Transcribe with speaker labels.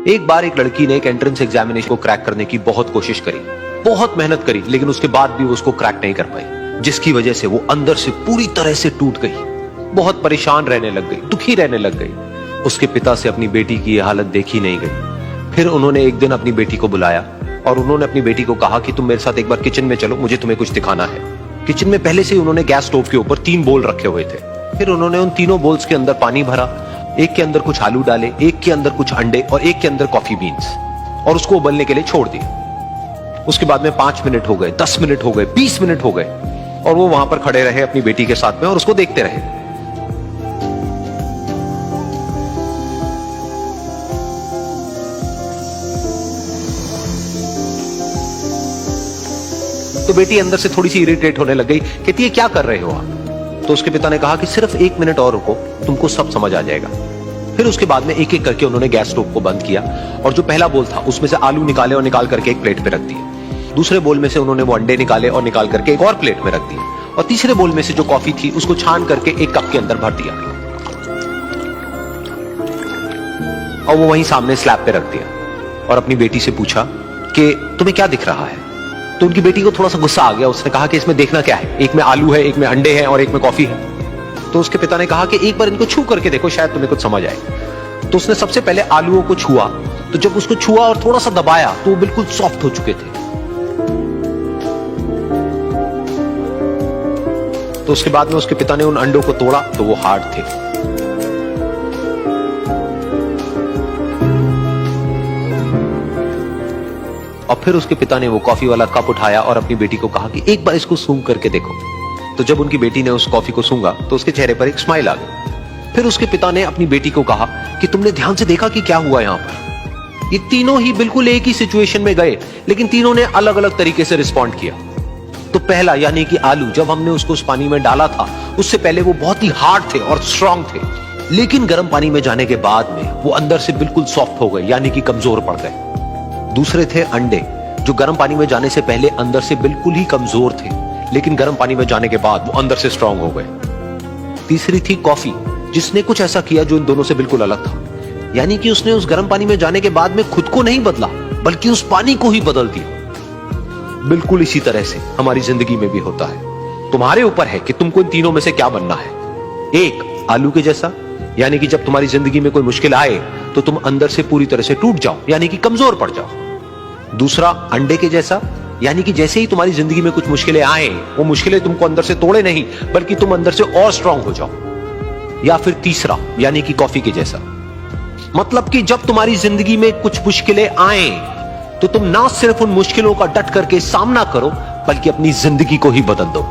Speaker 1: एक बार एक लड़की ने एक एंट्रेंस एग्जामिनेशन को क्रैक करने की बहुत कोशिश करी, बहुत मेहनत करी, लेकिन उसके बाद भी उसको क्रैक नहीं कर पाई, जिसकी वजह से वो अंदर से पूरी तरह से टूट गई, बहुत परेशान रहने लग गई, दुखी रहने लग गई। उसके पिता से अपनी बेटी की यह हालत देखी नहीं गई। फिर उन्होंने एक दिन अपनी बेटी को बुलाया और उन्होंने अपनी बेटी को कहा कि तुम मेरे साथ एक बार किचन में चलो, मुझे तुम्हें कुछ दिखाना है। किचन में पहले से ही उन्होंने गैस स्टोव के ऊपर 3 बोल रखे हुए थे। फिर उन्होंने उन तीनों बोल्स के अंदर पानी भरा, एक के अंदर कुछ आलू डाले, एक के अंदर कुछ अंडे और एक के अंदर कॉफी बीन्स, और उसको उबलने के लिए छोड़ दिया। उसके बाद में 5 मिनट हो गए, 10 मिनट हो गए, 20 मिनट हो गए, और वो वहां पर खड़े रहे अपनी बेटी के साथ में और उसको देखते रहे। तो बेटी अंदर से थोड़ी सी इरिटेट होने लग गई, कहती है क्या कर रहे हो आप? तो उसके पिता ने कहा कि सिर्फ 1 मिनट और रुको, तुमको सब समझ आ जाएगा। फिर उसके बाद में एक एक करके उन्होंने गैस स्टोव को बंद किया और जो पहला बोल था उसमें से आलू निकाले और निकाल करके एक प्लेट पे रख दिए। दूसरे बोल में से उन्होंने वो अंडे निकाले और निकाल करके एक और प्लेट में रख दिए, और तीसरे बोल में से जो कॉफी थी उसको छान करके एक कप के अंदर भर दिया और वो वहीं सामने स्लैब पे रख दिया और अपनी बेटी से पूछा कि तुम्हें क्या दिख रहा है? तो उनकी बेटी को थोड़ा सा गुस्सा आ गया। उसने कहा कि इसमें देखना क्या है, एक में आलू है, एक में अंडे हैं और एक में कॉफी है। तो उसके पिता ने कहा कि एक बार इनको छू करके देखो, शायद तुम्हें कुछ समझ आए। तो उसने सबसे पहले आलूओं को छुआ, तो जब उसको छुआ और थोड़ा सा दबाया तो वो बिल्कुल सॉफ्ट हो चुके थे। तो उसके बाद में उसके पिता ने उन अंडों को तोड़ा तो वो हार्ड थे। और फिर उसके पिता ने वो कॉफी वाला कप उठाया और अपनी बेटी को कहा कि एक बार इसको सूंघ करके देखो। तो जब उनकी बेटी ने उस कॉफी को सूंघा तो उसके चेहरे पर एक स्माइल आ गई। फिर उसके पिता ने अपनी बेटी को कहा कि तुमने ध्यान से देखा कि क्या हुआ यहां पर? ये तीनों ही बिल्कुल एक ही सिचुएशन में गए, लेकिन तीनों ने अलग अलग तरीके से रिस्पॉन्ड किया। तो पहला यानी कि आलू, जब हमने उसको उस पानी में डाला था उससे पहले वो बहुत ही हार्ड थे और स्ट्रांग थे, लेकिन गर्म पानी में जाने के बाद में वो अंदर से बिल्कुल सॉफ्ट हो गए, यानी कि कमजोर पड़ गए। दूसरे थे अंडे, जो गर्म पानी में जाने से पहले अंदर से बिल्कुल ही कमजोर थे, लेकिन गर्म पानी में जाने के बाद वो अंदर से स्ट्रांग हो गए। तीसरी थी कॉफी, जिसने कुछ ऐसा किया जो इन दोनों से बिल्कुल अलग था, यानी कि उसने उस गर्म पानी में जाने के बाद में खुद को नहीं बदला, बल्कि उस पानी को ही बदल दिया। बिल्कुल इसी तरह से हमारी जिंदगी में भी होता है। तुम्हारे ऊपर है कि तुमको इन तीनों में से क्या बनना है। एक, आलू के जैसा, यानी कि जब तुम्हारी जिंदगी में कोई मुश्किल आए तो तुम अंदर से पूरी तरह से टूट जाओ, यानी कि कमजोर पड़ जाओ। दूसरा, अंडे के जैसा, यानी कि जैसे ही तुम्हारी जिंदगी में कुछ मुश्किलें आए, वो मुश्किलें तुमको अंदर से तोड़े नहीं, बल्कि तुम अंदर से और स्ट्रांग हो जाओ। या फिर तीसरा, यानी कि कॉफी के जैसा, मतलब कि जब तुम्हारी जिंदगी में कुछ मुश्किलें आए तो तुम ना सिर्फ उन मुश्किलों का डट करके सामना करो, बल्कि अपनी जिंदगी को ही बदल दो।